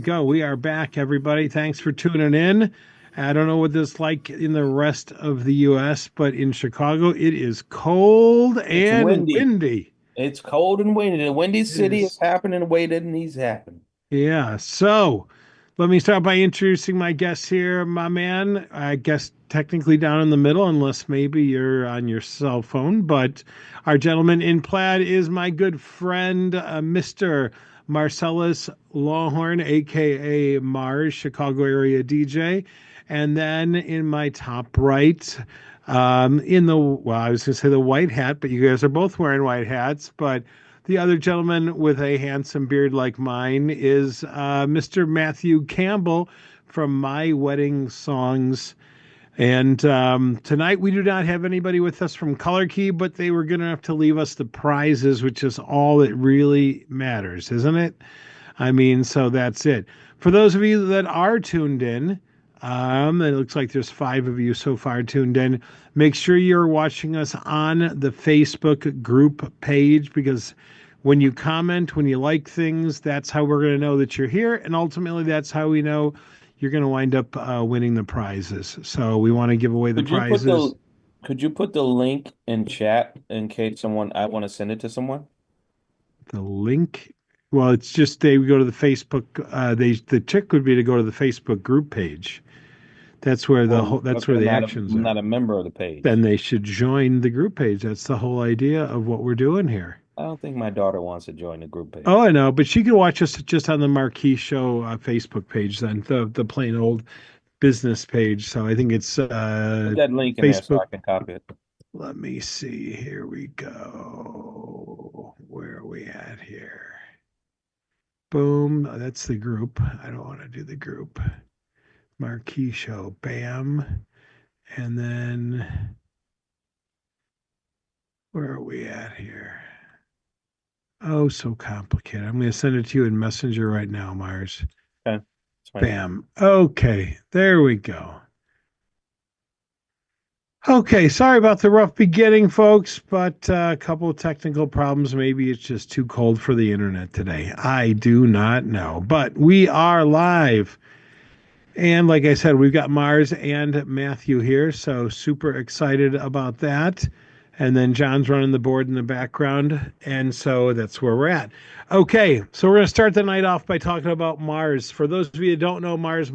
go. We are back, everybody. Thanks for tuning in. I don't know what this is like in the rest of the US, but in Chicago, it is cold It's and windy. windy. It's cold and windy. The windy It city is is. happening the way that it needs to happen. Yeah. So let me start by introducing my guest here, my man. I guess technically down in the middle, unless maybe you're on your cell phone. But our gentleman in plaid is my good friend, Mr. Marcellus Lawhorn, aka Marz, Chicago area DJ. And then in my top right, I was going to say the white hat, but you guys are both wearing white hats. But the other gentleman with a handsome beard like mine is Mr. Matthew Campbell from My Wedding Songs. And tonight we do not have anybody with us from Color Key, but they were good enough to leave us the prizes, which is all that really matters, isn't it? I mean, so that's it. For those of you that are tuned in, it looks like there's five of you so far tuned in. Make sure you're watching us on the Facebook group page because when you comment, when you like things, that's how we're going to know that you're here. And ultimately, that's how we know you're going to wind up winning the prizes. So we want to give away the Could you put the prizes. could you put the link in chat in case someone I want to send it to someone? The link, well, it's just they would go to the Facebook. The trick would be to go to the Facebook group page. That's Okay, where the actions I'm are. not a member of the Then page. they should join the group page. That's the whole idea of what we're doing here. I don't think my daughter wants to join the group Oh, page. I know, but she can watch us just on the Marquee Show Facebook page, then the plain old business page. So I think it's Put that link in there so Facebook. I can copy it. Let me see. Here we go. Where are we at here? Boom. That's the group. I don't want to do the group. Marquee Show. Bam. And then where are we at here? Oh, so complicated. I'm going to send it to you in Messenger right now, Mars. Okay, it's fine. Bam. Okay, there we go. Okay, sorry about the rough beginning, folks, but a couple of technical problems. Maybe it's just too cold for the internet today. I do not know, but we are live. And like I said, we've got Mars and Matthew here, so super excited about that. And then John's running the board in the background, and so that's where we're at. Okay, so we're going to start the night off by talking about Mars. For those of you who don't know Mars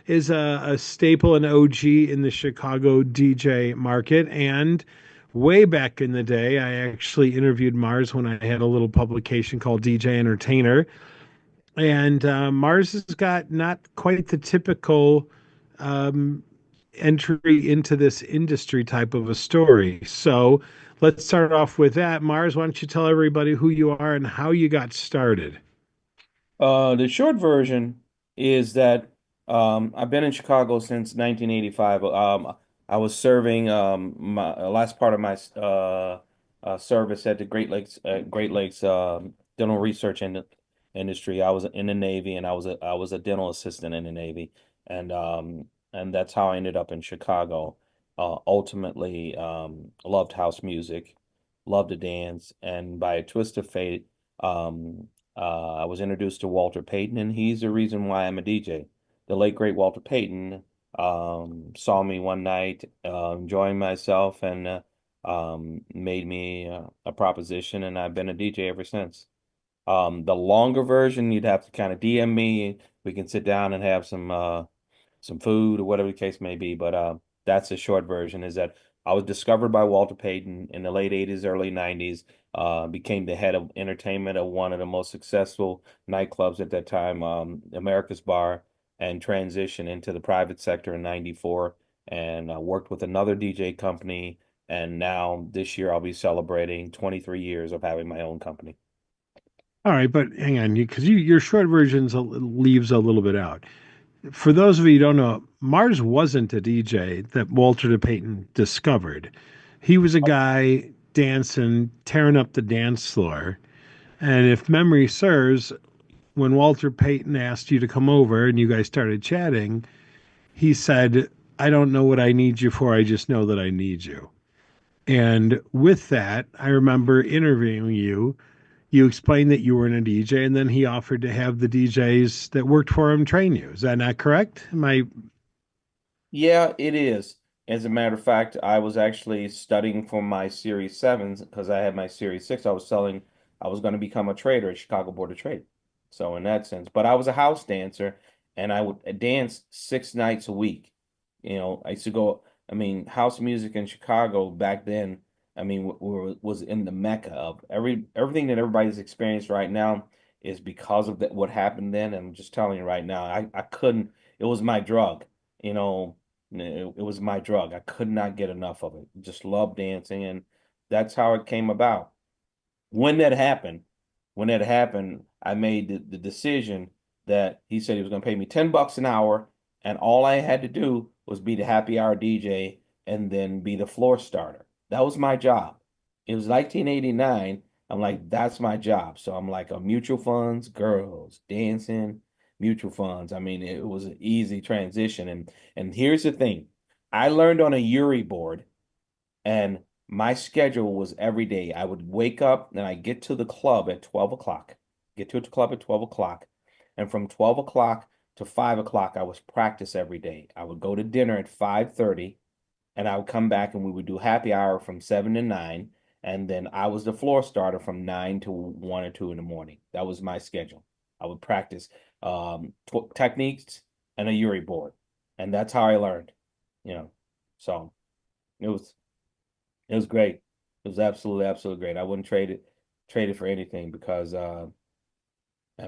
is a staple and OG in the Chicago DJ market. And way back in the day, I actually interviewed Mars when I had a little publication called DJ Entertainer, and Mars has got not quite the typical um, entry into this industry type of a story. So let's start off with that. Mars, why don't you tell everybody who you are and how you got started? The short version is that I've been in Chicago since 1985. I was serving my last part of my service at the Great Lakes Dental Research Industry. I was in the Navy, and I was a dental assistant in the Navy, and and that's how I ended up in Chicago. Ultimately, loved house music, loved to dance, and by a twist of fate. I was introduced to Walter Payton, and he's the reason why I'm a DJ. The late great Walter Payton saw me one night enjoying myself and made me a proposition, and I've been a DJ ever since. The longer version, you'd have to kind of DM me. We can sit down and have some food or whatever the case may be. But that's the short version. Is that I was discovered by Walter Payton in the late '80s, early '90s. Became the head of entertainment of one of the most successful nightclubs at that time, America's Bar, and transitioned into the private sector in '94. And worked with another DJ company. And now this year I'll be celebrating 23 years of having my own company. All right, but hang on, because your short versions leaves a little bit out. For those of you who don't know, Mars wasn't a DJ that Walter de Payton discovered. He was a guy dancing, tearing up the dance floor. And if memory serves, when Walter Payton asked you to come over and you guys started chatting, he said, I don't know what I need you for. I just know that I need you. And with that, I remember interviewing you. you explained that you weren't a DJ, and then he offered to have the DJs that worked for him train you. Is that not correct? Am I Yeah, it is. As a matter of fact, I was actually studying for my Series 7s because I had my Series 6. I was going to become a trader at Chicago Board of Trade. So in that sense, but I was a house dancer and I would dance 6 nights a week. I used to go, I mean, house music in Chicago back then, I mean, was in the mecca of everything that everybody's experienced right now is because of what happened then. And I'm just telling you right now, I couldn't, it was my drug, you know. It was my drug. I could not get enough of it. Just loved dancing, and that's how it came about. When that happened, I made the decision that he said he was going to pay me $10 an hour, and all I had to do was be the happy hour DJ and then be the floor starter. That was my job. It was 1989. I'm like, that's my job. So I'm like, mutual funds, girls, dancing, mutual funds. I mean, it was an easy transition. And here's the thing. I learned on a Uri board and my schedule was every day. I would wake up and I get to the club at 12 o'clock. Get to the club at 12 o'clock. And from 12 o'clock to 5 o'clock, I was practice every day. I would go to dinner at 5:30 and I would come back and we would do happy hour from 7 to 9. And then I was the floor starter from 9 to 1 or 2 in the morning. That was my schedule. I would practice techniques and a Uri board. And that's how I learned, you know. So it was it was great. It was absolutely, absolutely great. I wouldn't trade it for anything because I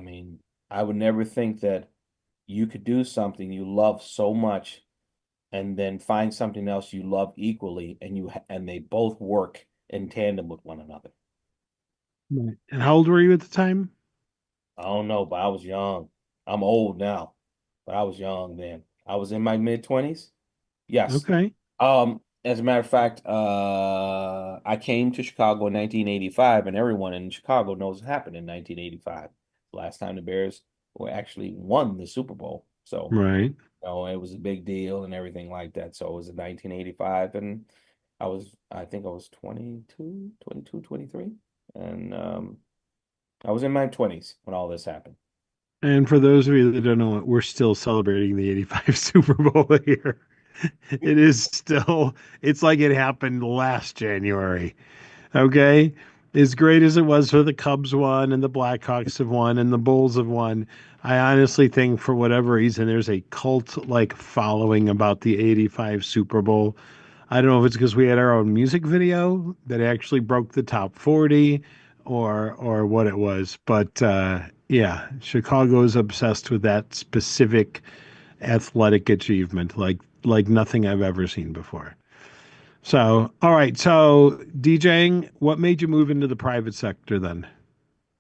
mean, I would never think that you could do something you love so much and then find something else you love equally and and they both work in tandem with one another. right? And how old were you at the time? I don't know, but I was young. I'm old now, but I was young then. I was in my mid 20s. Yes. Okay, As a matter of fact, I came to Chicago in 1985, and everyone in Chicago knows what happened in 1985. Last time the Bears were actually won the Super Bowl. So, right. it was a big deal and everything like that. So it was in 1985, and I think I was 22, 23, and I was in my 20s when all this happened. And for those of you that don't know, we're still celebrating the '85 Super Bowl here. It is still, it's like it happened last January. Okay. As great as it was for the Cubs won and the Blackhawks have won and the Bulls have won, I honestly think for whatever reason there's a cult like following about the '85 Super Bowl. I don't know if it's because we had our own music video that actually broke the top 40 or what it was, but yeah, Chicago is obsessed with that specific athletic achievement like nothing I've ever seen before. So, all right. So, DJing, what made you move into the private sector then?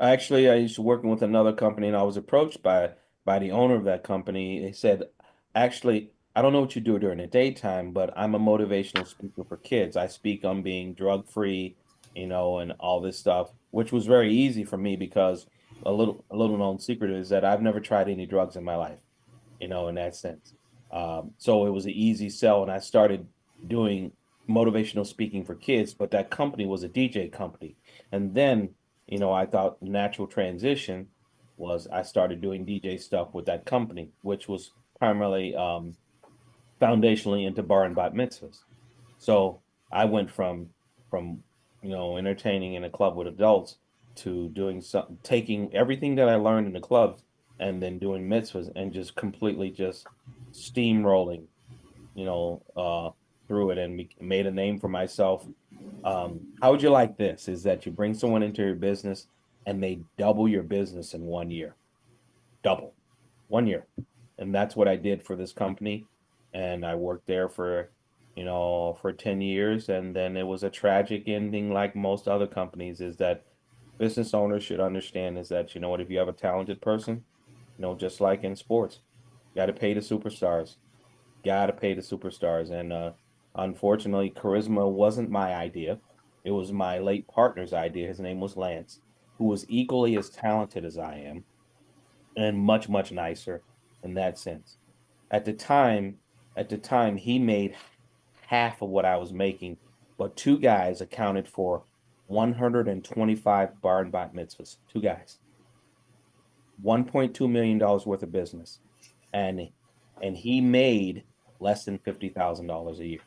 Actually, I used to working with another company, and I was approached by the owner of that company. He said, "Actually, I don't know what you do during the daytime, but I'm a motivational speaker for kids. I speak on being drug free, and all this stuff, which was very easy for me because a little known secret is that I've never tried any drugs in my life." In that sense. So it was an easy sell, and I started doing motivational speaking for kids, but that company was a DJ company. And then, I thought natural transition was I started doing DJ stuff with that company, which was primarily foundationally into bar and bat mitzvahs. So I went from entertaining in a club with adults to doing some taking everything that I learned in the clubs and then doing mitzvahs and just completely just steamrolling, you know, uh, through it and made a name for myself. How would you like this? Is that you bring someone into your business and they double your business in 1 year, double 1 year. And that's what I did for this company. And I worked there for 10 years. And then it was a tragic ending, like most other companies, is that business owners should understand is that, what, if you have a talented person, just like in sports, you got to pay the superstars, got to pay the superstars. And unfortunately, charisma wasn't my idea. It was my late partner's idea. His name was Lance, who was equally as talented as I am and much, much nicer in that sense. At the time, he made half of what I was making, but two guys accounted for 125 bar and bat mitzvahs, two guys, $1.2 million worth of business. And he made less than $50,000 a year.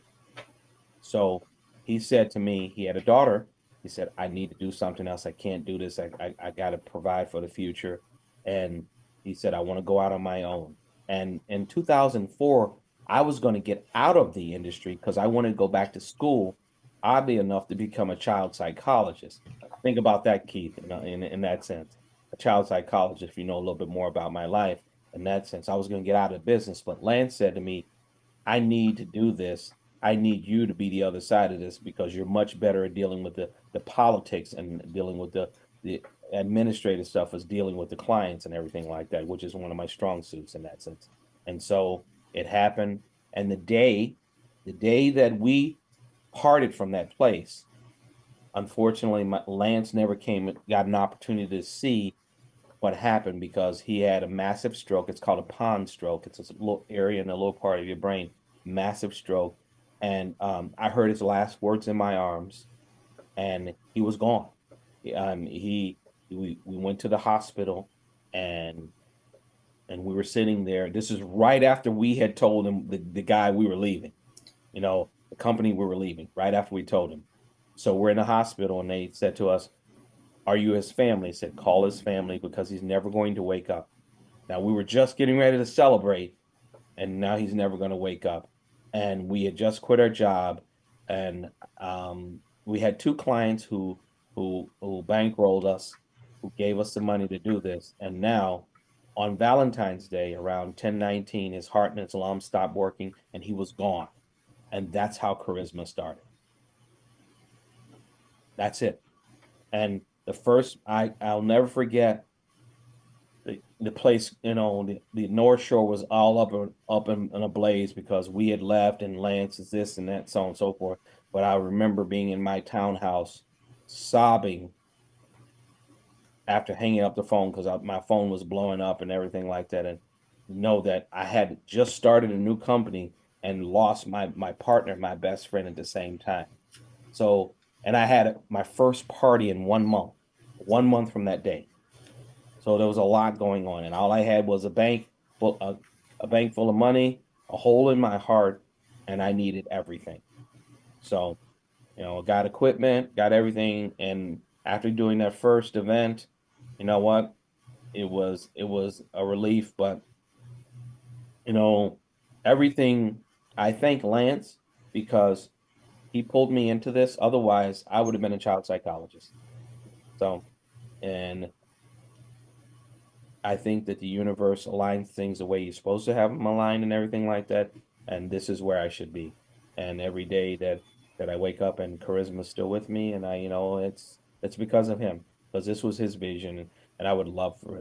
So he said to me, he had a daughter. He said, I need to do something else. I can't do this. I got to provide for the future. And he said, I want to go out on my own. And in 2004, I was going to get out of the industry because I wanted to go back to school, oddly enough, to become a child psychologist. Think about that, Keith, in that sense. A child psychologist, if you know a little bit more about my life, in that sense, I was going to get out of business. But Lance said to me, I need to do this. I need you to be the other side of this because you're much better at dealing with the politics and dealing with the administrative stuff as dealing with the clients and everything like that, which is one of my strong suits in that sense. And so it happened. And the day that we parted from that place, unfortunately, Lance never got an opportunity to see what happened because he had a massive stroke. It's called a pond stroke. It's a little area in the lower part of your brain, massive stroke. And I heard his last words in my arms, and he was gone. He we went to the hospital, and we were sitting there. This is right after we had told him the guy we were leaving, the company we were leaving. Right after we told him. So we're in the hospital, and they said to us, are you his family? He said, call his family because he's never going to wake up. Now, we were just getting ready to celebrate, and now he's never going to wake up. And we had just quit our job, and we had two clients who bankrolled us, who gave us the money to do this. And now, on Valentine's Day, around 10:19, his heart and his lungs stopped working, and he was gone. And that's how Charisma started. That's it. And the first, I'll never forget the place, the North Shore was all up in a blaze because we had left and Lance is this and that, so on and so forth. But I remember being in my townhouse sobbing after hanging up the phone because my phone was blowing up and everything like that. And know that I had just started a new company and lost my partner, my best friend at the same time. So, and I had my first party in 1 month, 1 month from that day. So there was a lot going on, and all I had was a bank full of money, a hole in my heart, and I needed everything. So, got equipment, got everything, and after doing that first event, you know what? It was a relief, but you know, everything. I thank Lance because he pulled me into this. Otherwise, I would have been a child psychologist. So, and I think that the universe aligns things the way you're supposed to have them aligned and everything like that. And this is where I should be. And every day that I wake up and Charisma's still with me, and it's because of him, because this was his vision, and I would have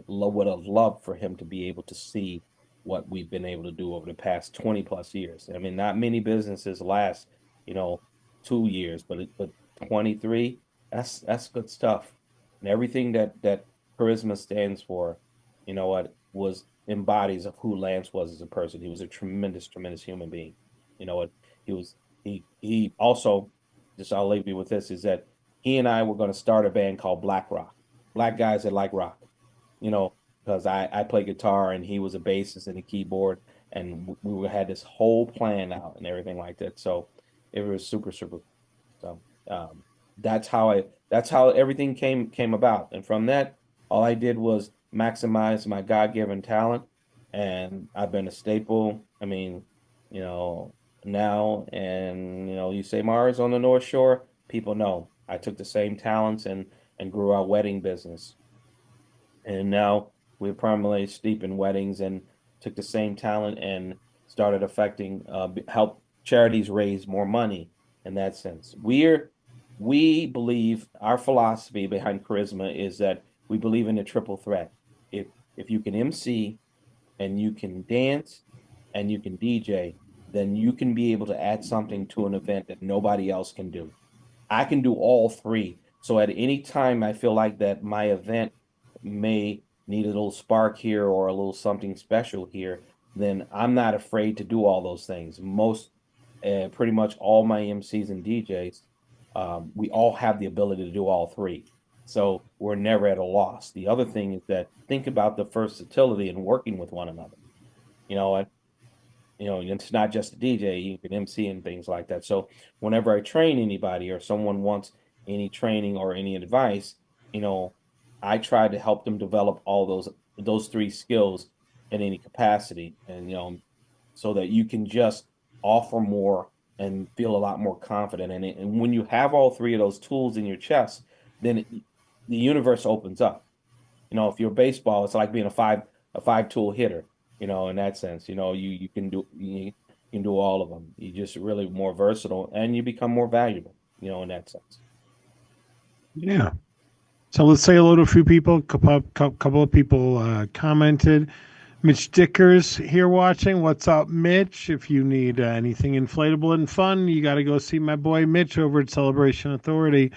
loved for him to be able to see what we've been able to do over the past 20 plus years. I mean, not many businesses last, you know, 2 years, but 23, that's good stuff. And everything that Charisma stands for, what was embodies of who Lance was as a person. He was a tremendous, tremendous human being. What he was he also, just I'll leave you with this, is that he and I were going to start a band called Black Rock. Black guys that like rock, you know, because I play guitar and he was a bassist and a keyboard, and we had this whole plan out and everything like that. So it was super, super. So that's how everything came about. And from that, all I did was maximize my God-given talent, and I've been a staple. I mean, you know, now, and you say Marz on the North Shore, people know I took the same talents and grew our wedding business. And now we're primarily steep in weddings and took the same talent and started affecting help charities raise more money in that sense. We believe our philosophy behind Charisma is that we believe in a triple threat. If you can MC and you can dance and you can DJ, then you can be able to add something to an event that nobody else can do. I can do all three. So at any time I feel like that my event may need a little spark here or a little something special here, then I'm not afraid to do all those things. Pretty much all my MCs and DJs we all have the ability to do all three. So we're never at a loss. The other thing is that think about the versatility in working with one another. You know, it's not just a DJ, you can MC and things like that. So whenever I train anybody or someone wants any training or any advice, you know, I try to help them develop all those three skills in any capacity. And so that you can just offer more and feel a lot more confident in it. And when you have all three of those tools in your chest, then the universe opens up. If you're baseball, it's like being a five tool hitter. In that sense, you can do all of them. You're just really more versatile, and you become more valuable. In that sense. Yeah. So let's say hello to a few people. Couple of people commented. Mitch Dickers here watching. What's up, Mitch? If you need anything inflatable and fun, you got to go see my boy Mitch over at Celebration Authority.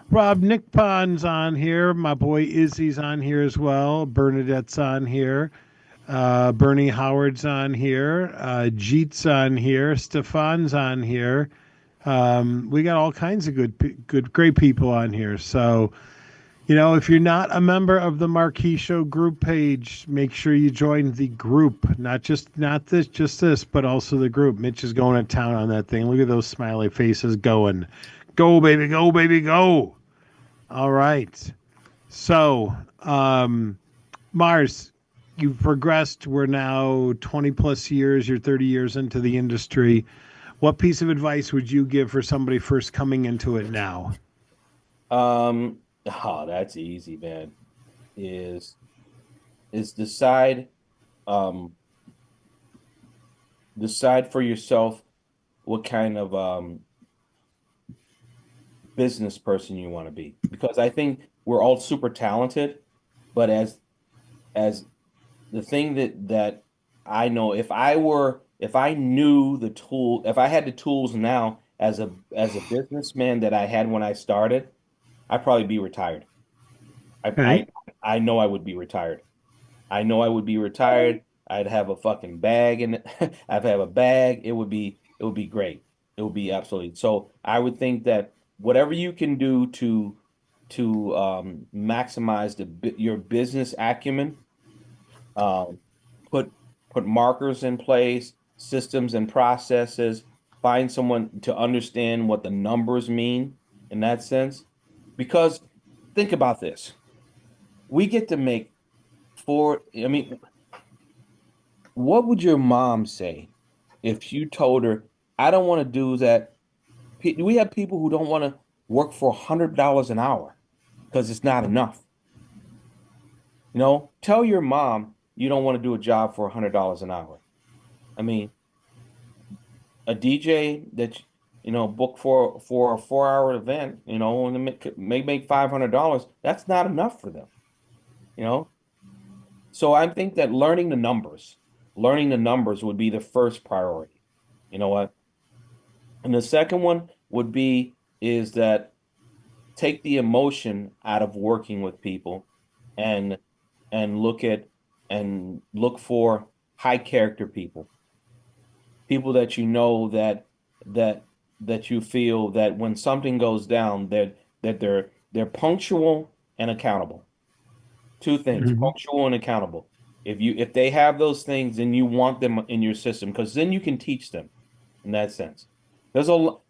Rob Nickpon's on here. My boy Izzy's on here as well. Bernadette's on here. Bernie Howard's on here. Jeet's on here. Stefan's on here. We got all kinds of great people on here. So, if you're not a member of the Marquee Show group page, make sure you join the group. Not this, but also the group. Mitch is going to town on that thing. Look at those smiley faces going. Go, baby, go, baby, go. All right. So, Marz, you've progressed. We're now 20 plus years. You're 30 years into the industry. What piece of advice would you give for somebody first coming into it now? That's easy, man. Is decide decide for yourself what kind of business person you want to be, because I think we're all super talented, but as the thing that I know, if I knew the tool, if I had the tools now as a businessman that I had when I started, I'd probably be retired. I Okay. I I know I would be retired. I know I would be retired. I'd have a fucking bag and I'd have a bag. It would be great. It would be absolutely. So I would think that whatever you can do to maximize your business acumen, um, put put markers in place, systems and processes, find someone to understand what the numbers mean in that sense. Because think about this. We get to make I mean, what would your mom say if you told her, I don't want to do that? We have people who don't want to work for $100 an hour because it's not enough. Tell your mom you don't want to do a job for $100 an hour. I mean, a DJ that book for a 4 hour event, and may make $500. That's not enough for them. You know, so I think that learning the numbers would be the first priority. You know what? And the second one would be is that take the emotion out of working with people and and look at and look for high character people. People that you know that that you feel that when something goes down that they're punctual and accountable. Two things, Mhm. punctual and accountable. If they have those things, then you want them in your system because then you can teach them in that sense.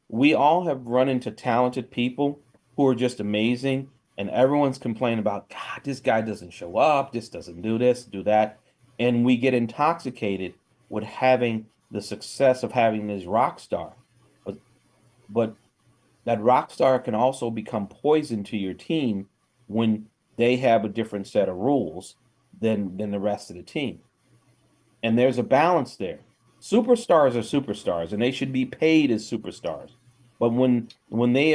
We all have run into talented people who are just amazing, and everyone's complaining about, God, this guy doesn't show up, this doesn't do this, do that. And we get intoxicated with having the success of having this rock star. But but that rock star can also become poison to your team when they have a different set of rules than the rest of the team. And there's a balance there. Superstars are superstars, and they should be paid as superstars. But when they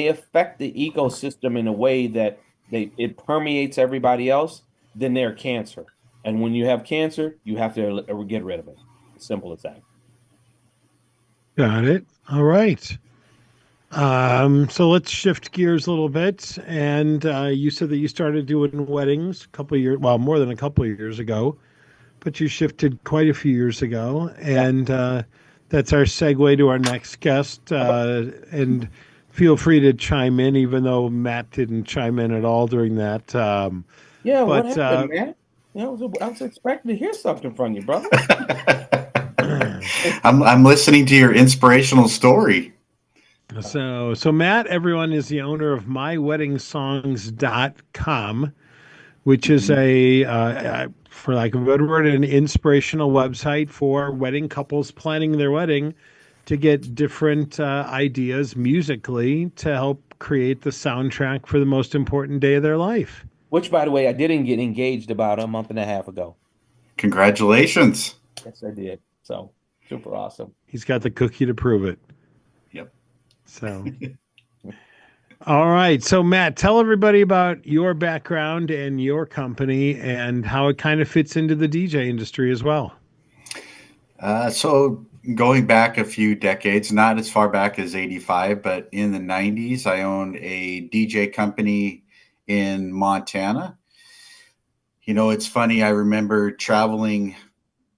affect the ecosystem in a way that it permeates everybody else, then they're cancer. And when you have cancer, you have to get rid of it. As simple as that. Got it. All right. So let's shift gears a little bit. And you said that you started doing weddings a couple of years, well, more than a couple of years ago, but you shifted quite a few years ago. Yeah. And that's our segue to our next guest. And feel free to chime in, even though Matt didn't chime in at all during that. Yeah, what But happened, man? I was expecting to hear something from you, brother. I'm listening to your inspirational story. so Matt, everyone, is the owner of myweddingsongs.com, which is Mhm. for lack of a better word, an inspirational website for wedding couples planning their wedding to get different ideas musically to help create the soundtrack for the most important day of their life. Which, by the way, I didn't get engaged about a month and a half ago. Congratulations. Yes, I did. So super awesome. He's got the cookie to prove it. Yep. So, all right. So, Matt, tell everybody about your background and your company and how it kind of fits into the DJ industry as well. So going back a few decades, not as far back as 85, but in the 90s, I owned a DJ company in Montana. You know, it's funny. I remember traveling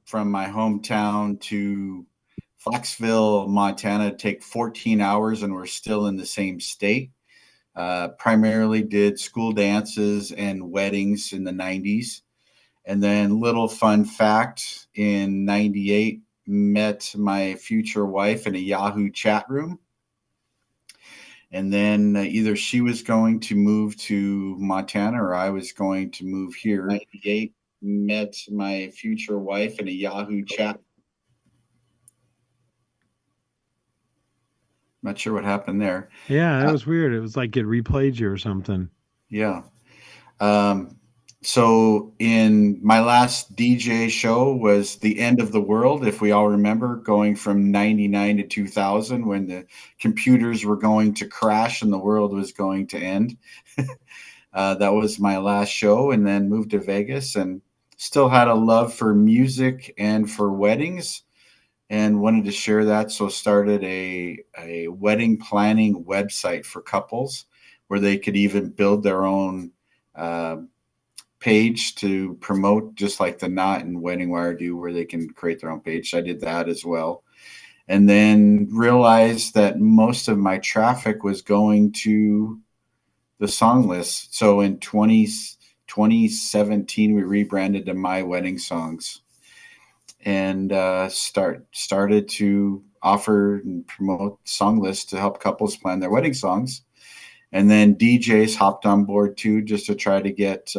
from my hometown to Foxville, Montana, take 14 hours, and we're still in the same state. Primarily did school dances and weddings in the 90s. And then, little fun fact, in 98, met my future wife in a Yahoo chat room. And then either she was going to move to Montana or I was going to move here. 98, met my future wife in a Yahoo chat. Not sure what happened there. Yeah, that was weird. It was like it replayed you or something. Yeah. Um, so in my last DJ show was the end of the world, if we all remember, going from 99 to 2000 when the computers were going to crash and the world was going to end. That was my last show, and then moved to Vegas and still had a love for music and for weddings and wanted to share that. So started a wedding planning website for couples where they could even build their own uh, page to promote, just like the Knot and Wedding Wire do, where they can create their own page. So I did that as well. And then realized that most of my traffic was going to the song list. So in 2017, we rebranded to My Wedding Songs and started to offer and promote song lists to help couples plan their wedding songs. And then DJs hopped on board too, just to try to get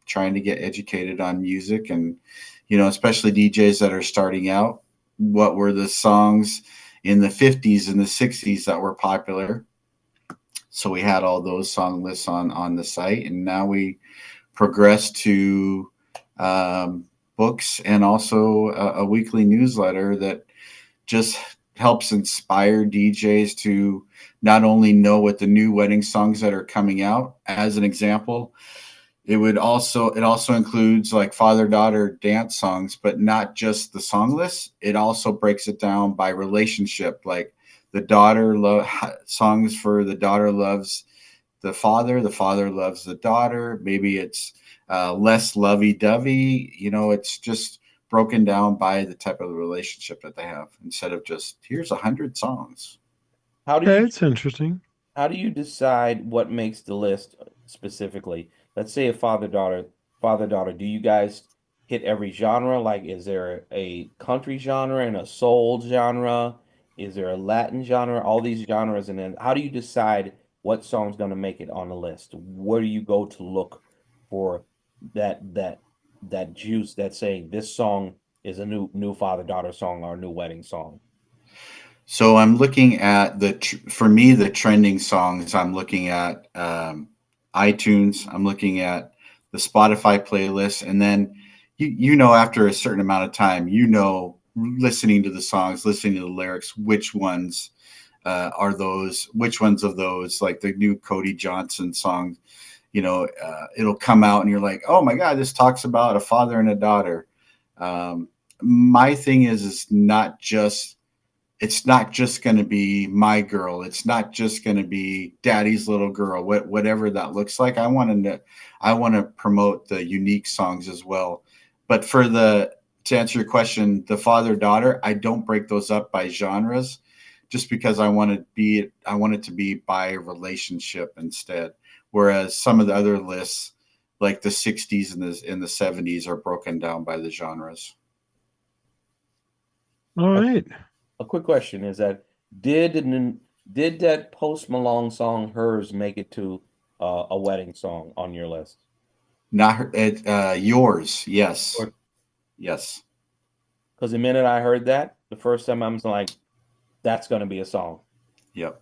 trying to get educated on music, and you know, especially DJs that are starting out. What were the songs in the 50s and the 60s that were popular? So we had all those song lists on the site, and now we progress to books and also a weekly newsletter that just helps inspire DJs to not only know what the new wedding songs that are coming out. As an example, it also includes like father-daughter dance songs, but not just the song list. It also breaks it down by relationship, like songs for the daughter loves the father loves the daughter. Maybe it's less lovey-dovey. You know, it's just broken down by the type of relationship that they have instead of just here's 100 songs. How do Okay, you it's interesting. How do you decide what makes the list specifically? Let's say a father-daughter. Do you guys hit every genre? Like, is there a country genre and a soul genre? Is there a Latin genre? All these genres, and then how do you decide what song's going to make it on the list? Where do you go to look for that juice that's saying this song is a new father-daughter song or a new wedding song? So I'm looking at for me, the trending songs. I'm looking at iTunes. I'm looking at the Spotify playlist, and then you know, after a certain amount of time, you know, listening to the songs, listening to the lyrics, which ones are those, which ones of those, like the new Cody Johnson song, you know, it'll come out and you're like, oh my God, this talks about a father and a daughter. My thing is it's not just going to be my girl. It's not just going to be daddy's little girl, whatever that looks like. I want to promote the unique songs as well. But to answer your question, the father daughter, I don't break those up by genres just because I want it to be by relationship instead. Whereas some of the other lists, like the 60s and the 70s, are broken down by the genres. All A, right. a quick question is that did did that Post Malone song "Hers" make it to a wedding song on your list? Not it, yours, yes, Or yes, because the minute I heard that, the first time I'm like, that's going to be a song. yep,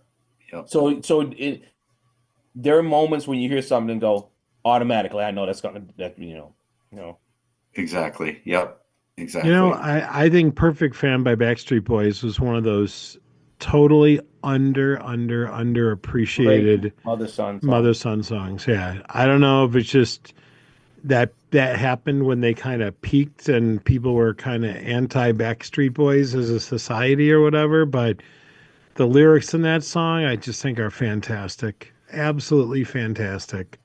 yep, There are moments when you hear something and go automatically, I know that's going to that you know. exactly, yep, You know, exactly. I think Perfect Fan by Backstreet Boys was one of those totally Great underappreciated mother son song. mother son songs. Yeah. I don't know if it's just that happened when they kind of peaked and people were kind of anti Backstreet Boys as a society or whatever, but the lyrics in that song I just think are fantastic. Absolutely fantastic.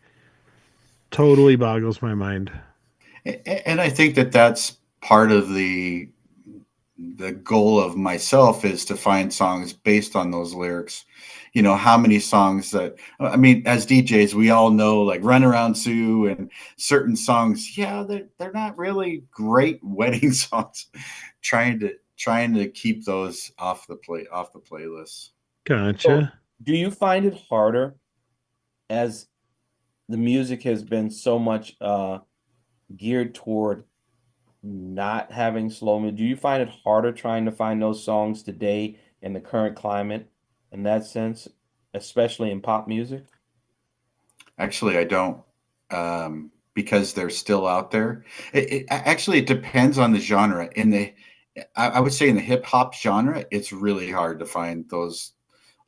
Totally boggles my mind. And I think that that's part of the goal of myself is to find songs based on those lyrics. You know, how many songs that, I mean, as DJs, we all know like Run Around Sue and certain songs. Yeah, they're not really great wedding songs. Trying to keep those off the playlist. So, Gotcha. do you find it harder as the music has been so much geared toward not having slow music? Do you find it harder trying to find those songs today in the current climate in that sense, especially in pop music? Actually, I don't, because they're still out there. Actually, it depends on the genre. I would say in the hip hop genre, it's really hard to find those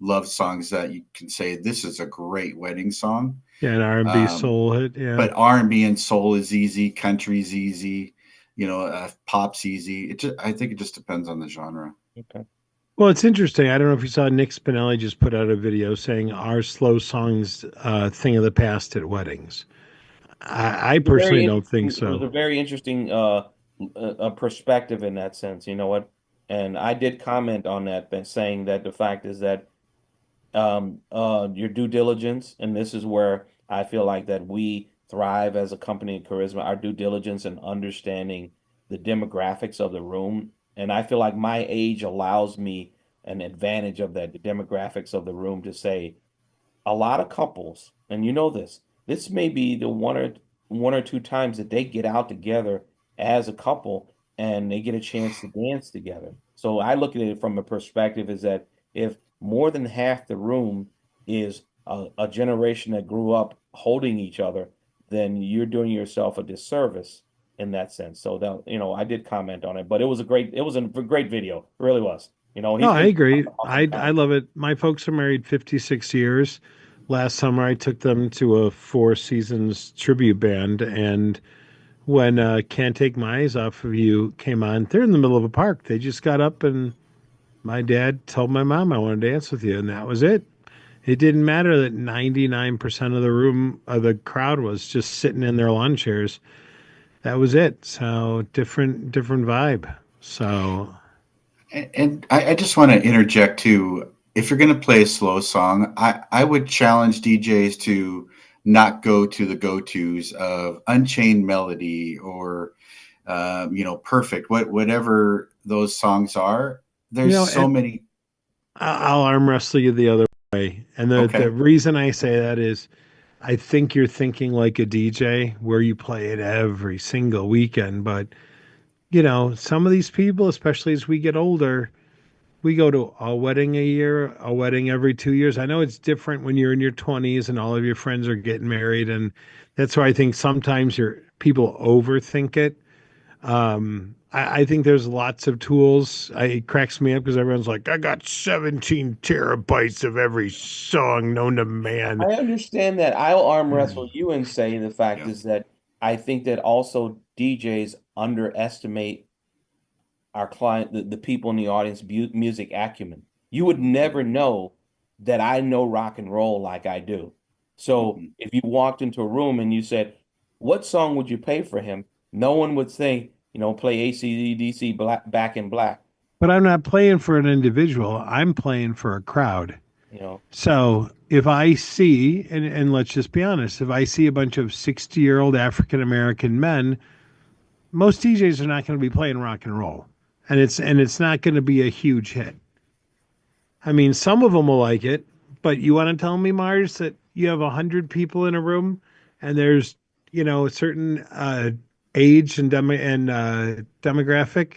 love songs that you can say this is a great wedding song. Yeah, an R&B Um, soul hit. Yeah. but R&B and soul is easy, country's easy, pop's easy. I think it just depends on the genre. Okay. Well, it's interesting. I don't know if you saw Nick Spinelli just put out a video saying our slow songs thing of the past at weddings. I A very personally don't think interesting. It was so. a very interesting perspective in that sense. You know what? And I did comment on that, saying that the fact is that your due diligence, and this is where I feel like that we thrive as a company in charisma, our due diligence and understanding the demographics of the room. And I feel like my age allows me an advantage of that, the demographics of the room to say, a lot of couples, and you know this may be the one or two times that they get out together as a couple and they get a chance to dance together. So I look at it from a perspective is that if more than half the room is a generation that grew up holding each other, then you're doing yourself a disservice in that sense. So that, I did comment on it, but it was a great video. It really was. No, He's I been agree. awesome I talent. love it. My folks are married 56 years. Last summer, I took them to a Four Seasons tribute band, and when "Can't Take My Eyes Off of You" came on, they're in the middle of a park. They just got up, and my dad told my mom, "I want to dance with you," and that was it. It didn't matter that 99% of the room of the crowd was just sitting in their lawn chairs. That was it. So different vibe. So And I just want to interject too. If you're going to play a slow song, I would challenge DJs to not go to the go-tos of Unchained Melody or Perfect, whatever those songs are. you There's know, so and many. I'll arm wrestle you the other way. And the Okay. reason I say that is I think you're thinking like a DJ where you play it every single weekend. But, some of these people, especially as we get older, we go to a wedding a year, a wedding every 2 years. I know it's different when you're in your 20s and all of your friends are getting married. And that's why I think sometimes people overthink it. I think there's lots of tools. It cracks me up because everyone's like, I got 17 terabytes of every song known to man. I understand that. I'll arm wrestle Mm. you and say the fact Yeah. is that I think that also DJs underestimate our client, the people in the audience, music acumen. You would never know that I know rock and roll like I do. So Mhm. if you walked into a room and you said, what song would you pay for him? No one would say, play AC/DC Back in Black. But I'm not playing for an individual. I'm playing for a crowd. You know, So if I see, and let's just be honest, if I see a bunch of 60-year-old African American men, most DJs are not going to be playing rock and roll. And it's not going to be a huge hit. I mean, some of them will like it, but you want to tell me, Mars, that you have 100 people in a room and there's, a certain age and demographic.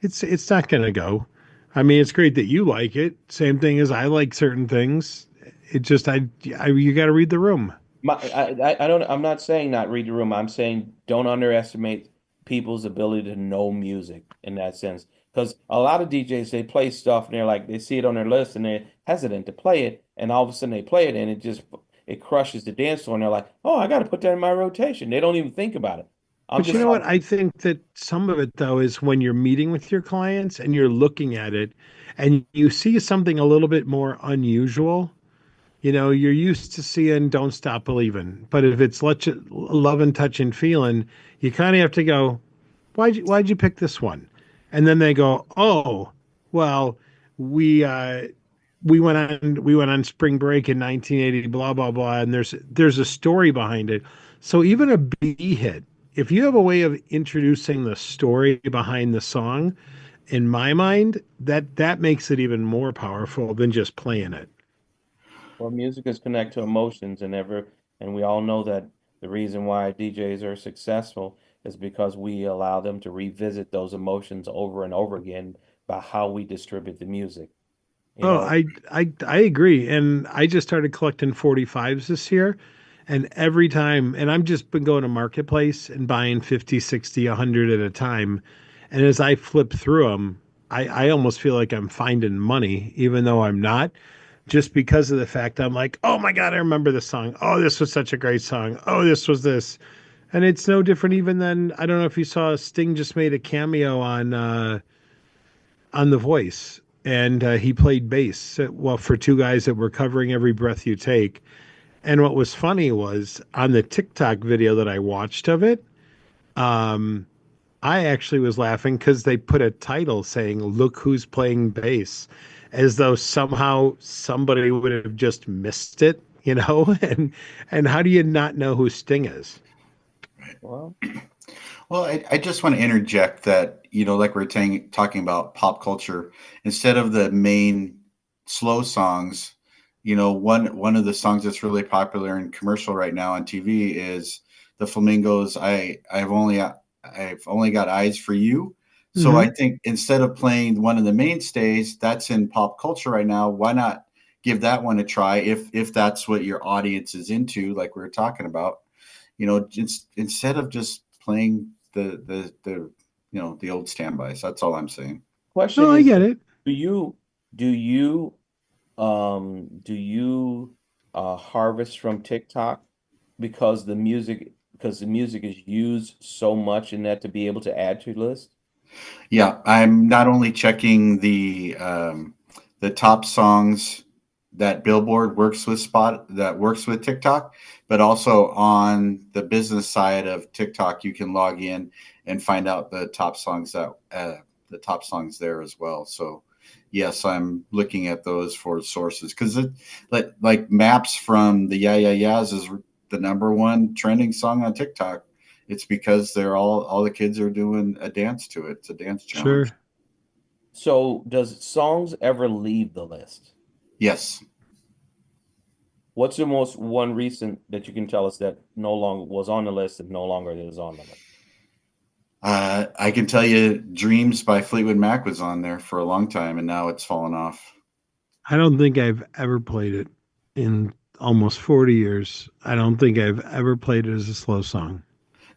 It's not going to go. I mean, it's great that you like it. Same thing as I like certain things. It just I you got to read the room. I don't, I'm not saying not read the room. I'm saying don't underestimate people's ability to know music in that sense. Because a lot of DJs, they play stuff and they're like, they see it on their list and they're hesitant to play it. And all of a sudden they play it and it crushes the dance floor. And they're like, oh, I got to put that in my rotation. They don't even think about it. I'm But you just know what? telling I think that some of it, though, is when you're meeting with your clients and you're looking at it and you see something a little bit more unusual. You're used to seeing Don't Stop Believing. But if it's Love and Touch and Feeling, you kind of have to go, why'd you pick this one? And then they go, oh, well, we uh, we went on spring break in 1980, blah blah blah, and there's a story behind it. So even a B hit, if you have a way of introducing the story behind the song, in my mind, that makes it even more powerful than just playing it. well, music is connected to emotions and we all know that the reason why DJs are successful is because we allow them to revisit those emotions over and over again by how we distribute the music. You Oh, know, I agree. And I just started collecting 45s this year. And every time, and I've just been going to Marketplace and buying 50, 60, 100 at a time. And as I flip through them, I almost feel like I'm finding money, even though I'm not, just because of the fact I'm like, oh my God, I remember this song. Oh, this was such a great song. Oh, this was this. And it's no different even than, I don't know if you saw Sting just made a cameo on The Voice, and he played bass. Well, for two guys that were covering Every Breath You Take. And what was funny was on the TikTok video that I watched of it, um, I actually was laughing because they put a title saying, "Look who's playing bass," as though somehow somebody would have just missed it, And how do you not know who Sting is? well, Well, I just want to interject that, like we're talking about pop culture, instead of the main slow songs, one of the songs that's really popular and commercial right now on TV is the Flamingos. I've only got eyes for you. So I Hmm. think instead of playing one of the mainstays that's in pop culture right now, why not give that one a try if that's what your audience is into, like we were talking about, just instead of just playing the old standbys. That's all I'm saying. question No, I is, get it. do you do you do you harvest from TikTok because the music is used so much in that to be able to add to your list? Yeah, I'm not only checking the top songs that Billboard works with TikTok, but also on the business side of TikTok, you can log in and find out the top songs there as well. So yes, I'm looking at those for sources because it like Maps from the Yeah Yeah Yeahs is the number one trending song on TikTok. It's because they're all the kids are doing a dance to it. It's a dance challenge. Sure. So does songs ever leave the list? Yes. What's the most one recent that you can tell us that no longer was on the list and no longer is on the list? I can tell you Dreams by Fleetwood Mac was on there for a long time and now it's fallen off. I don't think I've ever played it in almost 40 years. I don't think I've ever played it as a slow song.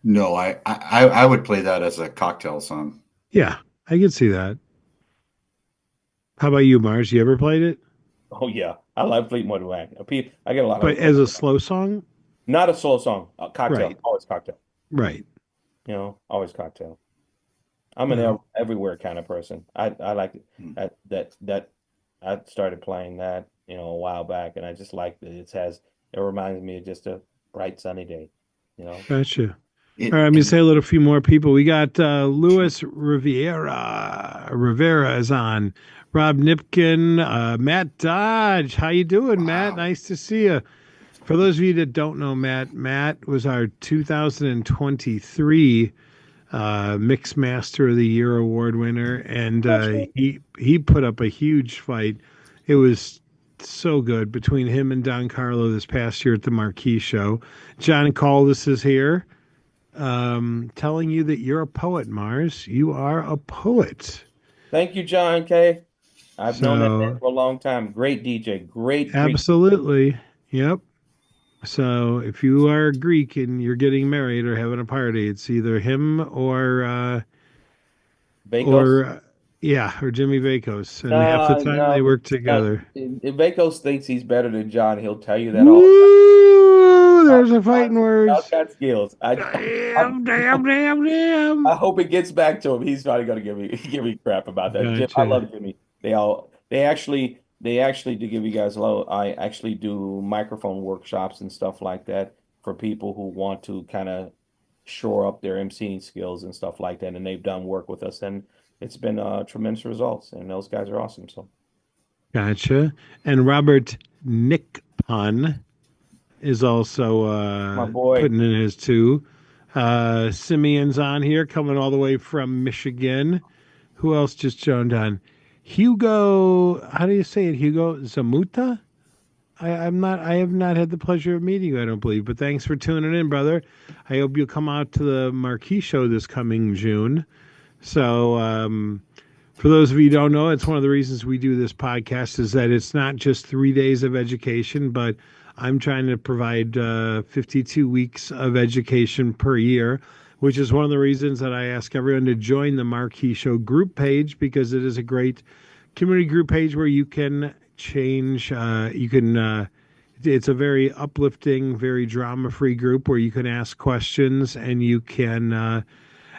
No, I would play that as a cocktail song. Yeah, I can see that. How about you, Mars? You ever played it? Oh yeah, I like Fleetwood Mac. I get a lot But of as a slow song? not a slow song, a Right, cocktail, always cocktail. right. Always cocktail. I'm an Well, everywhere kind of person. I like Hmm. that I started playing that, a while back, and I just like that it reminds me of just a bright sunny day, you know. gotcha. All right, let me say a little few more people. We got Luis Rivera is on. Rob Nipkin, Matt Dodge. How you doing, Matt? Wow. Nice to see you. For those of you that don't know Matt, Matt was our 2023 Mix Master of the Year award winner, and he put up a huge fight. It was so good between him and Don Carlo this past year at the Marquee Show. John Caldas is here, telling you that you're a poet, Marz. You are a poet. Thank you, John K. I've known that man So for a long time. Great DJ. Great. absolutely, yep. So if you are Greek and you're getting married or having a party, it's either him Bakos? or yeah, or Jimmy Vakos, and half the time they No. work together. If Bakos thinks he's better than John, he'll tell you that all the time. Woo! There's a John's fighting words. got skills. I, Damn, damn, damn, damn. I hope it gets back to him. He's probably gonna give me give me crap about that. Jim, I Gotcha. love Jimmy. They actually to give you guys a low. I actually do microphone workshops and stuff like that for people who want to kind of shore up their emceeing skills and stuff like that. And they've done work with us, and it's been tremendous results. And those guys are awesome. So Gotcha. And Robert Nickpon is also my boy, putting in his two. Simeon's on here, coming all the way from Michigan. Who else just joined on? Hugo, how do you say it? Hugo Zamuta? I'm not. I have not had the pleasure of meeting you. I don't believe, but thanks for tuning in, brother. I hope you'll come out to the Marquee Show this coming June. So, for those of you who don't know, it's one of the reasons we do this podcast is that it's not just 3 days of education, but I'm trying to provide 52 weeks of education per year, which is one of the reasons that I ask everyone to join the Marquee Show group page because it is a great community group page where you can change. It's a very uplifting, very drama-free group where you can ask questions and you can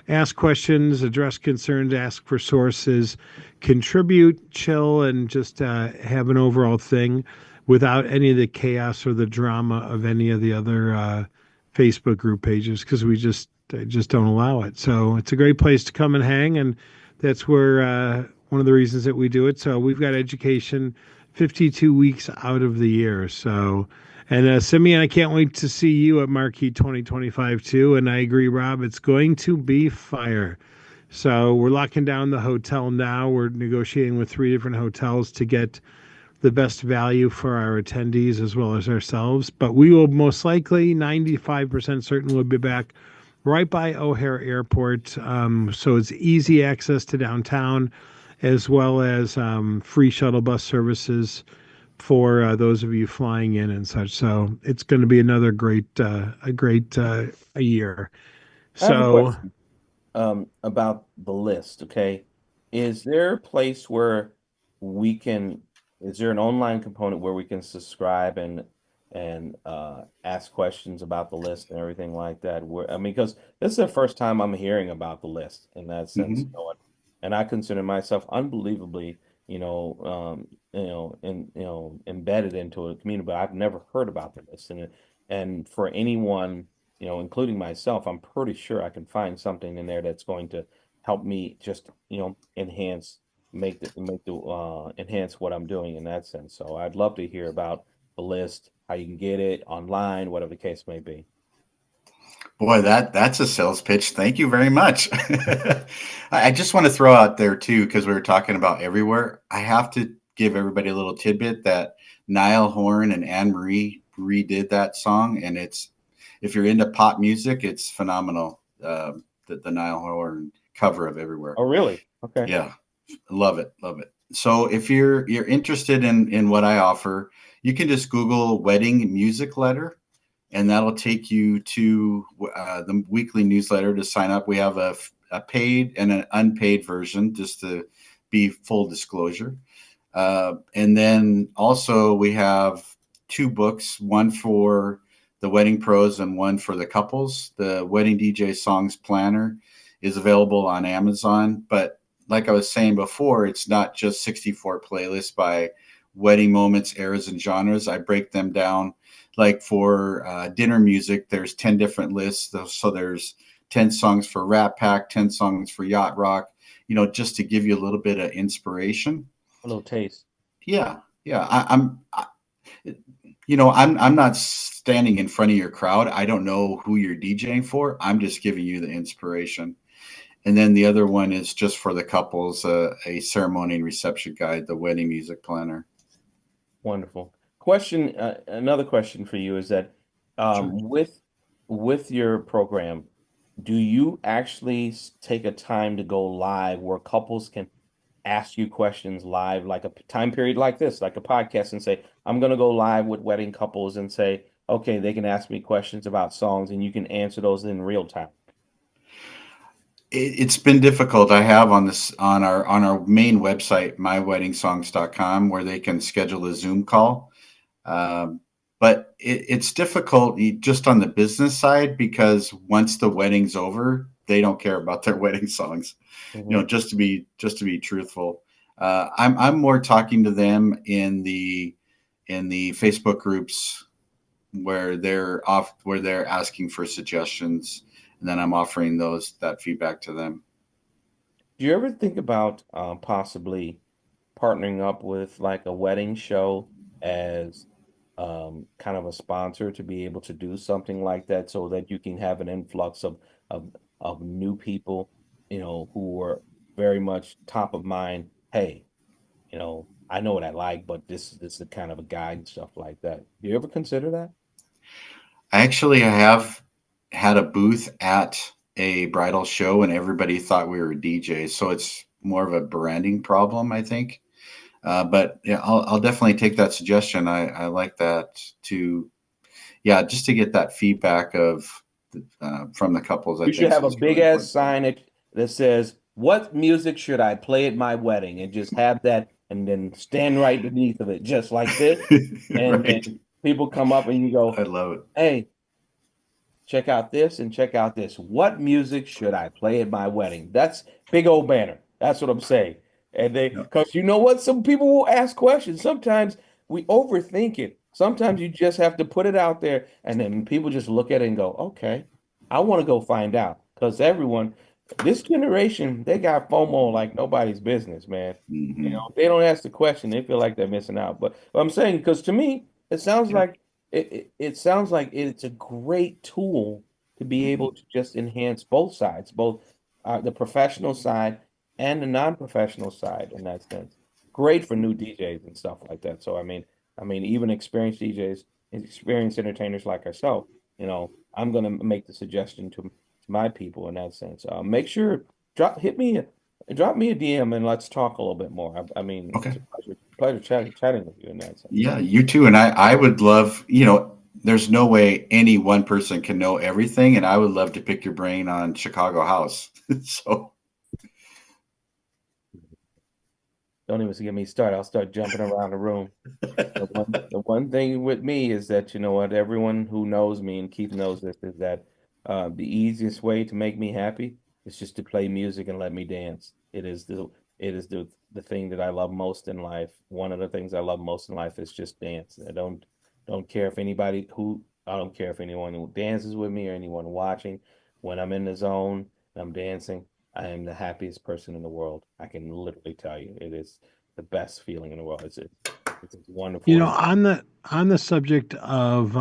ask questions, address concerns, ask for sources, contribute, chill, and just have an overall thing without any of the chaos or the drama of any of the other Facebook group pages because we just don't allow it. So it's a great place to come and hang, and that's where one of the reasons that we do it. So we've got education 52 weeks out of the year. So, and Simeon, I can't wait to see you at Marquee 2025 too. And I agree, Rob, it's going to be fire. So we're locking down the hotel now. We're negotiating with 3 different hotels to get the best value for our attendees as well as ourselves. But we will most likely, 95% certain, we'll be back right by O'Hare Airport. So it's easy access to downtown as well as free shuttle bus services for those of you flying in and such. So it's going to be another great, a year. I have a So question about the list. Okay, is there a place where we can? Is there an online component where we can subscribe and ask questions about the list and everything like that? Where I mean, because this is the first time I'm hearing about the list in that sense. Mhm. And I consider myself unbelievably, embedded into a community, but I've never heard about this. And for anyone, including myself, I'm pretty sure I can find something in there that's going to help me just, enhance, enhance what I'm doing in that sense. So I'd love to hear about the list, how you can get it online, whatever the case may be. Boy, that's a sales pitch. Thank you very much. I just want to throw out there too, because we were talking about everywhere. I have to give everybody a little tidbit that Niall Horn and Anne Marie redid that song, and it's if you're into pop music, it's phenomenal. The Niall Horn cover of Everywhere. Oh, really? Okay. Yeah, love it, love it. So if you're interested in what I offer, you can just Google wedding music letter, and that'll take you to the weekly newsletter to sign up. We have a paid and an unpaid version, just to be full disclosure. And then also we have 2 books, one for the wedding pros and one for the couples. The Wedding DJ Songs Planner is available on Amazon, but like I was saying before, it's not just 64 playlists by wedding moments, eras, and genres. I break them down. Like for dinner music, there's 10 different lists. So there's 10 songs for Rat Pack, 10 songs for Yacht Rock, just to give you a little bit of inspiration. A little taste. Yeah. Yeah. I'm not standing in front of your crowd. I don't know who you're DJing for. I'm just giving you the inspiration. And then the other one is just for the couples, a ceremony and reception guide, the wedding music planner. Wonderful. Question, another question for you is that Sure. with your program, do you actually take a time to go live where couples can ask you questions live, like a time period like this, like a podcast, and say, I'm going to go live with wedding couples and say, okay, they can ask me questions about songs and you can answer those in real time? It's been difficult. I have on our main website, myweddingsongs.com, where they can schedule a Zoom call. But it's difficult just on the business side, because once the wedding's over, they don't care about their wedding songs. Mm-hmm. Just to be truthful, I'm more talking to them in the Facebook groups where they're asking for suggestions, and then I'm offering that feedback to them. Do you ever think about possibly partnering up with like a wedding show as kind of a sponsor to be able to do something like that so that you can have an influx of new people, who are very much top of mind. Hey, I know what I like, but this is the kind of a guide and stuff like that. Do you ever consider that? I have had a booth at a bridal show, and everybody thought we were DJs, so it's more of a branding problem, I think. But yeah, I'll definitely take that suggestion. I like that just to get that feedback from the couples. I You should think have a is big really ass important. signage that says, "What music should I play at my wedding?" And just have that, and then stand right beneath of it, just like this. And Right. then people come up and you I go, love it. "Hey, check out this and check out this. What music should I play at my wedding?" That's big old banner. That's what I'm saying. And Yeah. because you know what? Some people will ask questions. Sometimes we overthink it. Sometimes you just have to put it out there, and then people just look at it and go, okay, I want to go find out. Because this generation, they got FOMO like nobody's business, man. Hmm. If they don't ask the question, they feel like they're missing out. But I'm saying, because to me, it sounds Yeah. like it sounds like it's a great tool to be able Hmm. to just enhance both sides, both the professional side and the non-professional side in that sense. Great for new DJs and stuff like that. So I mean, even experienced DJs, experienced entertainers like ourselves, I'm gonna make the suggestion to my people in that sense. Make sure drop me a DM and let's talk a little bit more. I mean, it's Okay. a pleasure chatting with you in that sense. Yeah, you too. And I would love, there's no way any one person can know everything. And I would love to pick your brain on Chicago House. So, Don't even get me started. I'll start jumping around the room. The one thing with me is that, you know what, everyone who knows me, and Keith knows this, is that the easiest way to make me happy is just to play music and let me dance. It is the thing that I love most in life. One of the things I love most in life is just dance. I don't care if I don't care if anyone who dances with me or anyone watching. When I'm in the zone and I'm dancing, I am the happiest person in the world. I can literally tell you, it is the best feeling in the world. It's wonderful. On the subject of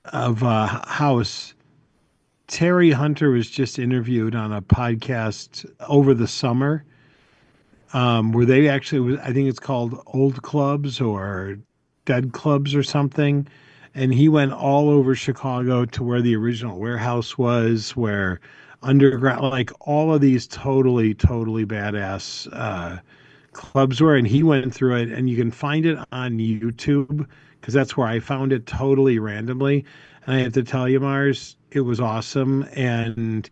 house, Terry Hunter was just interviewed on a podcast over the summer, where they actually was, I think it's called Old Clubs or Dead Clubs or something. And he went all over Chicago to where the original warehouse was, where underground, like all of these totally, totally badass clubs were. And he went through it, and you can find it on YouTube because that's where I found it totally randomly. And I have to tell you, Mars, it was awesome. And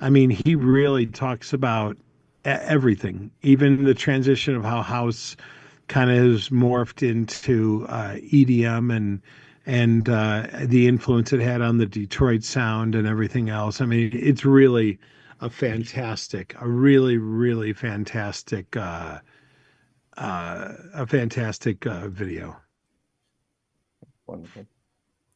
I mean, he really talks about everything, even the transition of how house kind of has morphed into EDM and the influence it had on the Detroit sound and everything else. I mean, it's really a really, really fantastic, video. Wonderful.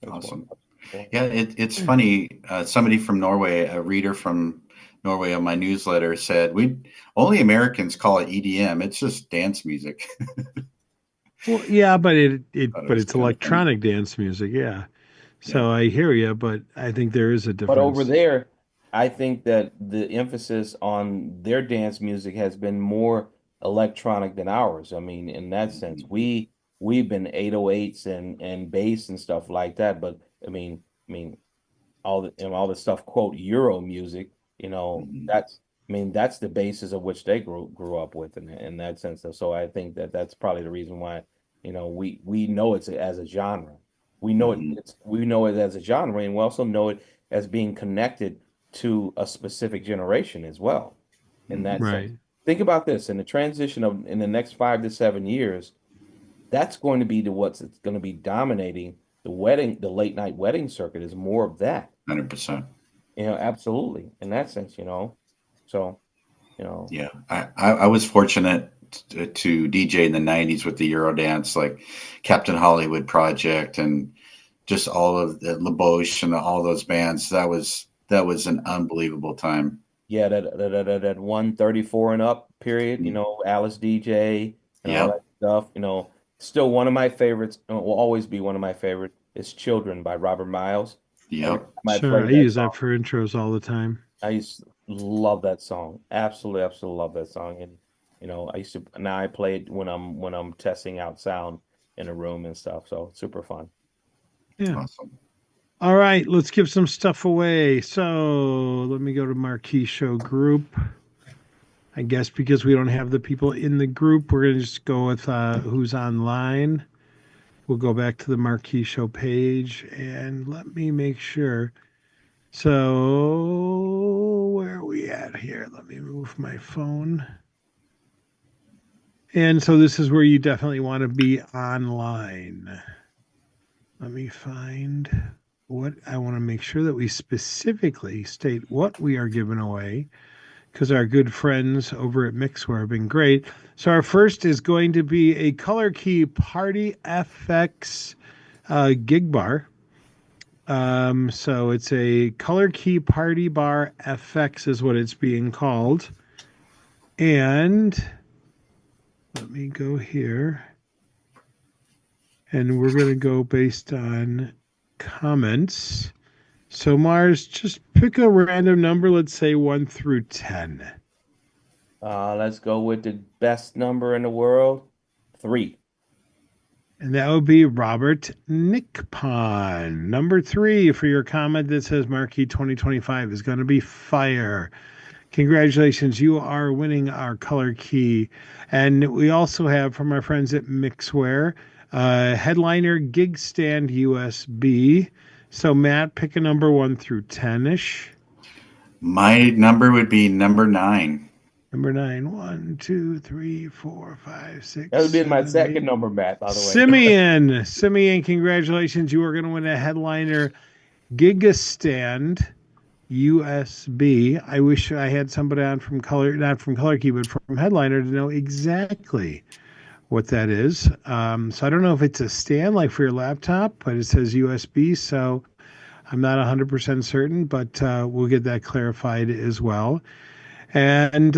That's awesome. wonderful. Yeah. Yeah, it's funny. Somebody from Norway, a reader from Norway on my newsletter said we only Americans call it EDM. It's just dance music. Well, yeah, but Thought it but was it's kind of funny. electronic dance music, yeah. Yeah. So I hear you, but I think there is a But over difference. there, I think that the emphasis on their dance music has been more electronic than ours. I mean, in that sense, Mhm. we've been 808s and bass and stuff like that. But I mean, all the stuff quote Euro music, Mhm. that's that's the basis of which they grew up with in that sense. So I think that that's probably the reason why we know it's as a genre. Mhm. We know it as a genre, and we also know it as being connected to a specific generation as well. In that Mhm. sense, Right. think about this: in the transition of in the next 5 to 7 years, that's going to be what's it's going to be dominating the late night wedding circuit is more of that. 100%. Absolutely. In that sense, so, you know, Yeah, I was fortunate to DJ in the '90s with the Eurodance, like Captain Hollywood Project, and just all of the LaBoche and all those bands. That was an unbelievable time. yeah, that 134 and up period, Mm. Alice DJ and all Yep, that stuff, still one of my favorites, and will always be one of my favorite is Children by Robert Miles. Every yep. time I Sure. play I that use that song, for intros all the time. I used to love that song. Absolutely, absolutely love that song. And I used to now I play it when I'm testing out sound in a room and stuff. So super fun. Yeah. Awesome. All right, let's give some stuff away. So let me go to Marquee Show group. I guess because we don't have the people in the group, we're going to just go with who's online. We'll go back to the Marquee Show page and let me make sure. So, where are we at here? Let me move my phone. And so, this is where you definitely want to be online. Let me find what I want to make sure that we specifically state what we are giving away because our good friends over at Mixware have been great. So, our first is going to be a Color Key Party FX gig bar. So it's a Color Key Party Bar FX is what it's being called. And let me go here. And we're going to go based on comments. So Marz, just pick a random number, let's say 1 through 10. Let's go with the best number in the world, 3. And that would be Robert Nickpon. Number 3 for your comment that says Marquee 2025 is going to be fire. Congratulations, you are winning our color key. And we also have from our friends at Mixware, headliner gig stand USB. So Matt, pick a number 1 through 10-ish. My number would be number 9. Number 9, 1, 2, 3, 4, 5, That 6, would be my 7, second 8. number, Matt, by the way. Simeon, congratulations. You are going to win a headliner Giga Stand USB. I wish I had somebody on from Color, not from Color Key, but from Headliner to know exactly what that is. So I don't know if it's a stand like for your laptop, but it says USB. So I'm not 100% certain, but we'll get that clarified as well. And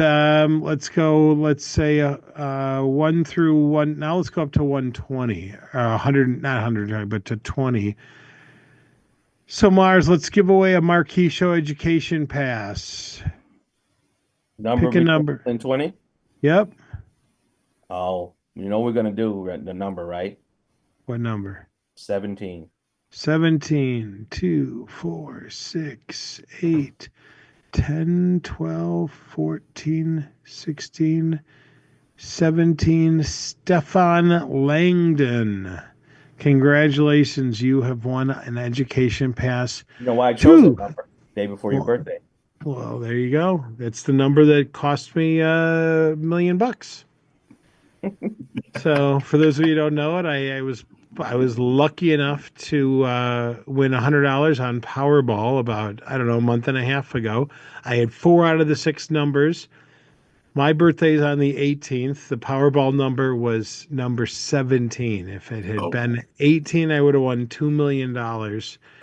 let's go, let's say 1 through 1. Now let's go up to 120, 100, not 100, but to 20. So, Marz, let's give away a Marquee Show education pass. Number Pick a between number. 1 and 20. Yep. Oh, we're gonna do the number, right? What number? 17. 17, 2, 4, 6, 8, 10, 12, 14, 16, 17. Stefan Langdon. Congratulations. You have won an education pass. You know why I chose that Two. number? Day before your Well, birthday. well, there you go. That's the number that cost me $1 million. So, for those of you who don't know it, I was lucky enough to win $100 on Powerball about, I don't know, a month and a half ago. I had 4 out of the 6 numbers. My birthday's on the 18th. The Powerball number was number 17. If it had Oh, been 18, I would have won $2 million.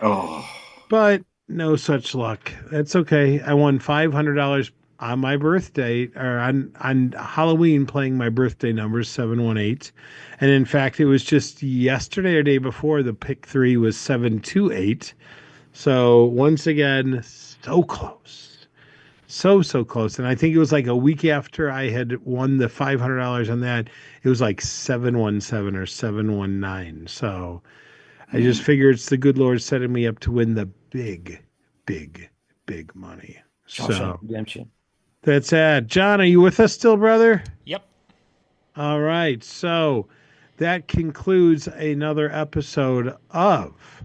oh, But no such luck. That's okay. I won $500 on my birthday or on Halloween playing my birthday numbers 718. And in fact, it was just yesterday or day before the pick three was 728. So once again, so close. So close. And I think it was like a week after I had won the $500 on that, it was like 717 or 719. So I just mm. figure it's the good Lord setting me up to win the big, big money. Shawshank So Redemption. that's it. John, are you with us still, brother? Yep. All right. So that concludes another episode of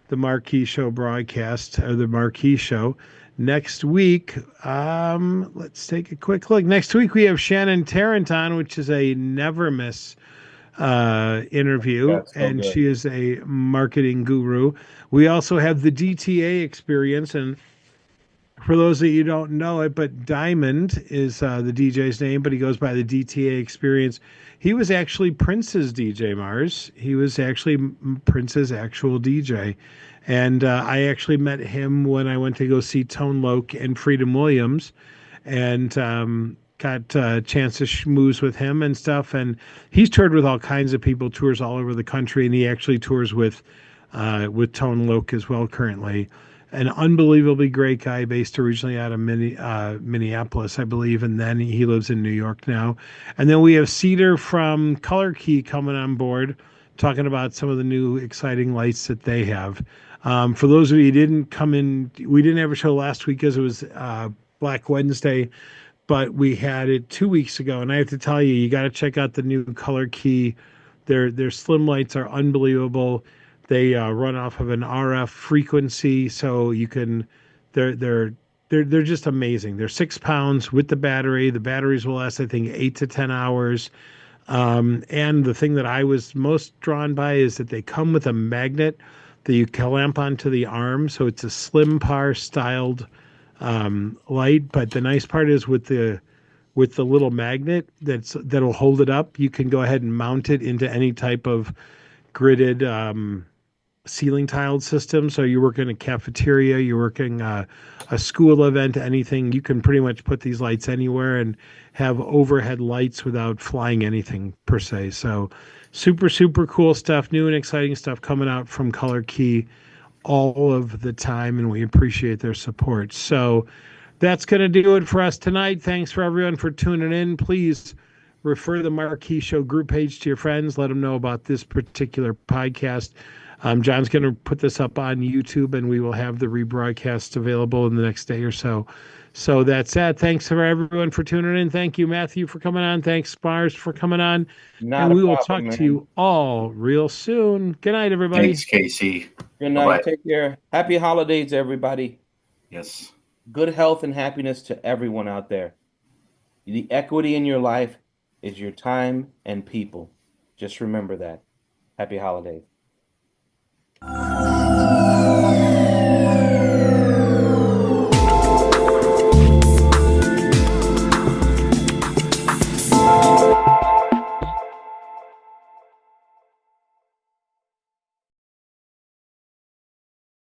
the Marquee Show broadcast, or the Marquee Show. Next week, let's take a quick look. Next week we have Shannon Tarrant on, which is a never miss interview, That's so and good. she is a marketing guru. We also have the DTA experience, and for those of you who don't know it, but Diamond is the DJ's name, but he goes by the DTA experience. He was actually Prince's DJ, Marz. He was actually Prince's actual DJ. And I actually met him when I went to go see Tone Loc and Freedom Williams, and got a chance to schmooze with him and stuff. And he's toured with all kinds of people, tours all over the country, and he actually tours with Tone Loc as well currently. An unbelievably great guy based originally out of Minneapolis, I believe, and then he lives in New York now. And then we have Cedar from Color Key coming on board, talking about some of the new exciting lights that they have. For those of you who didn't come in, we didn't have a show last week because it was Black Wednesday, but we had it 2 weeks ago. And I have to tell you, you got to check out the new Color Key. Their slim lights are unbelievable. They run off of an RF frequency, so you can. They're they're they're just amazing. They're 6 pounds with the battery. The batteries will last, I think, 8 to 10 hours. And the thing that I was most drawn by is that they come with a magnet that you clamp onto the arm, so it's a slim par styled light. But the nice part is with the little magnet that'll hold it up, you can go ahead and mount it into any type of gridded ceiling tiled system. So you work in a cafeteria, you're working a school event, anything. You can pretty much put these lights anywhere and have overhead lights without flying anything per se. So super cool stuff, new and exciting stuff coming out from Color Key all of the time, and we appreciate their support. So that's going to do it for us tonight. Thanks for everyone for tuning in. Please refer the Marquee Show group page to your friends. Let them know about this particular podcast. John's going to put this up on YouTube, and we will have the rebroadcast available in the next day or so. So that's that. Thanks for everyone for tuning in. Thank you, Matthew, for coming on. Thanks, Marz, for coming on. Not And a we will problem, talk to man. you all real soon. Good night, everybody. Thanks, Casey. Good Bye-bye. night. Take care. Happy holidays, everybody. Yes. Good health and happiness to everyone out there. The equity in your life is your time and people. Just remember that. Happy holidays.